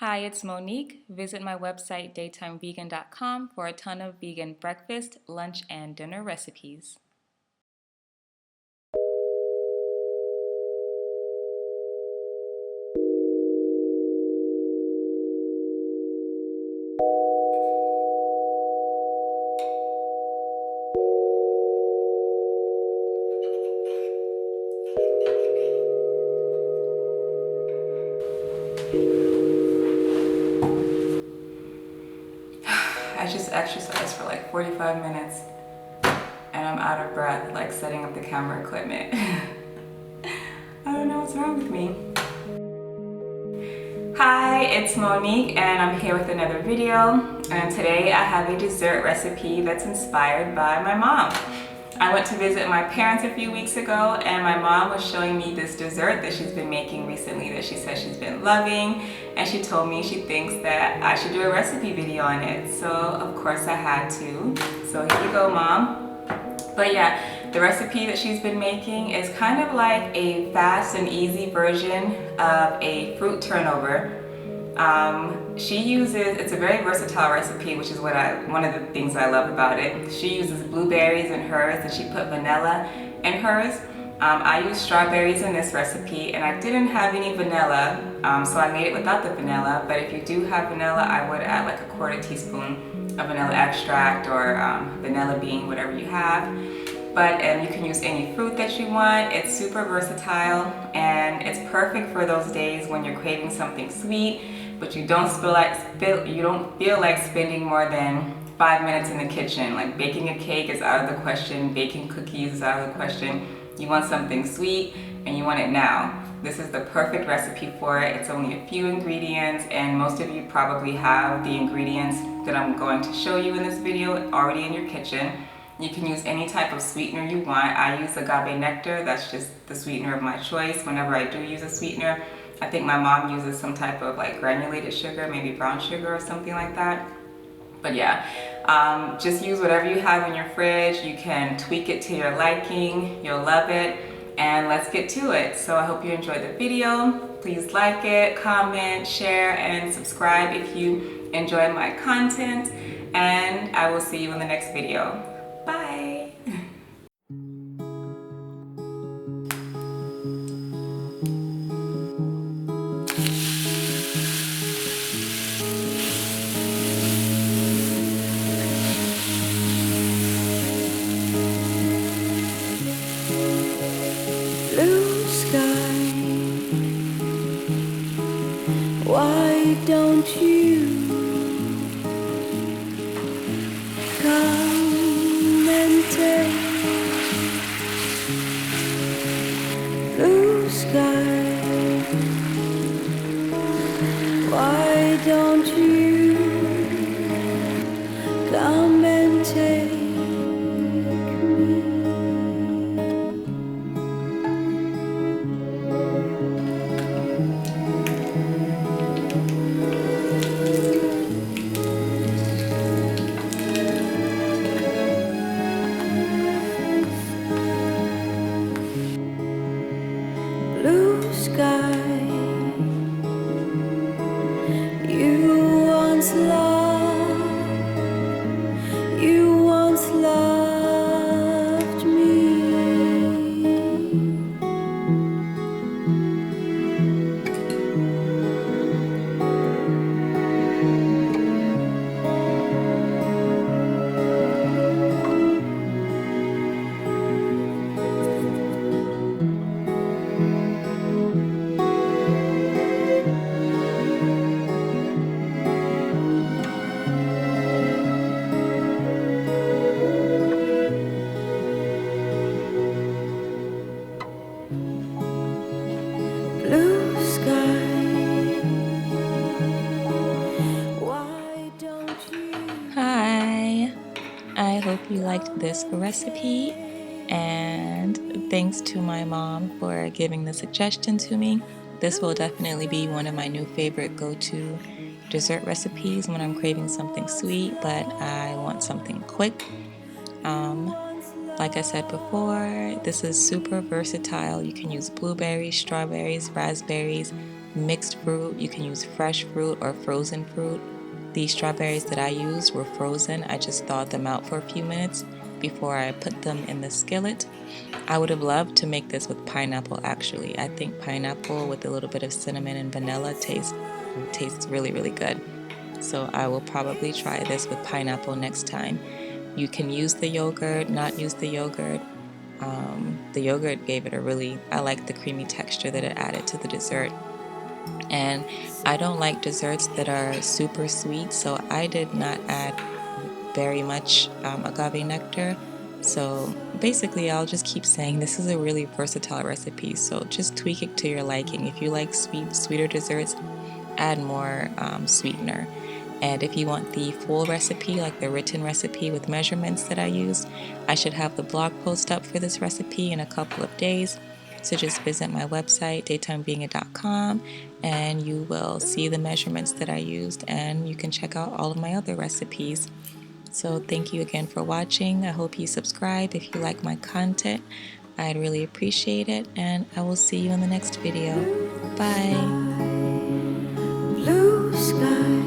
Hi, it's Monique. Visit my website daytimevegan.com for a ton of vegan breakfast, lunch, and dinner recipes. I just exercised for like 45 minutes and I'm out of breath, like setting up the camera equipment. I don't know what's wrong with me. Hi, it's Monique and I'm here with another video, and today I have a dessert recipe that's inspired by my mom. I went to visit my parents a few weeks ago and my mom was showing me this dessert that she's been making recently that she says she's been loving, and she told me she thinks that I should do a recipe video on it. So of course I had to. So here you go, Mom. But yeah, the recipe that she's been making is kind of like a fast and easy version of a fruit turnover. It's a very versatile recipe, which is one of the things I love about it. She uses blueberries in hers and she put vanilla in hers. I use strawberries in this recipe and I didn't have any vanilla, so I made it without the vanilla. But if you do have vanilla, I would add like a quarter teaspoon of vanilla extract or vanilla bean, whatever you have. But you can use any fruit that you want. It's super versatile and it's perfect for those days when you're craving something sweet, but you don't feel like spending more than 5 minutes in the kitchen. Like baking a cake is out of the question, baking cookies is out of the question. You want something sweet and you want it now. This is the perfect recipe for it. It's only a few ingredients and most of you probably have the ingredients that I'm going to show you in this video already in your kitchen. You can use any type of sweetener you want. I use agave nectar. That's just the sweetener of my choice whenever I do use a sweetener. I think my mom uses some type of like granulated sugar, maybe brown sugar or something like that. But yeah, just use whatever you have in your fridge. You can tweak it to your liking. You'll love it. And let's get to it. So I hope you enjoyed the video. Please like it, comment, share, and subscribe if you enjoy my content. And I will see you in the next video. Bye. Blue sky, why don't you come and take blue sky? Why don't you come and take me? Blue sky, you once loved me. Blue sky, why don't you? Hi, I hope you liked this recipe, and thanks to my mom for giving the suggestion to me. This will definitely be one of my new favorite go-to dessert recipes when I'm craving something sweet, but I want something quick. Like I said before, this is super versatile. You can use blueberries, strawberries, raspberries, mixed fruit. You can use fresh fruit or frozen fruit. These strawberries that I used were frozen. I just thawed them out for a few minutes before I put them in the skillet. I would have loved to make this with pineapple actually. I think pineapple with a little bit of cinnamon and vanilla tastes really, really good. So I will probably try this with pineapple next time. You can use the yogurt, not use the yogurt. The yogurt gave it I like the creamy texture that it added to the dessert. And I don't like desserts that are super sweet, so I did not add very much agave nectar. So basically, I'll just keep saying this is a really versatile recipe, so just tweak it to your liking. If you like sweeter desserts, add more sweetener. And if you want the full recipe, like the written recipe with measurements that I used, I should have the blog post up for this recipe in a couple of days. So just visit my website, daytimebeinga.com, and you will see the measurements that I used, and you can check out all of my other recipes. So thank you again for watching. I hope you subscribe if you like my content. I'd really appreciate it, and I will see you in the next video. Bye. Blue sky.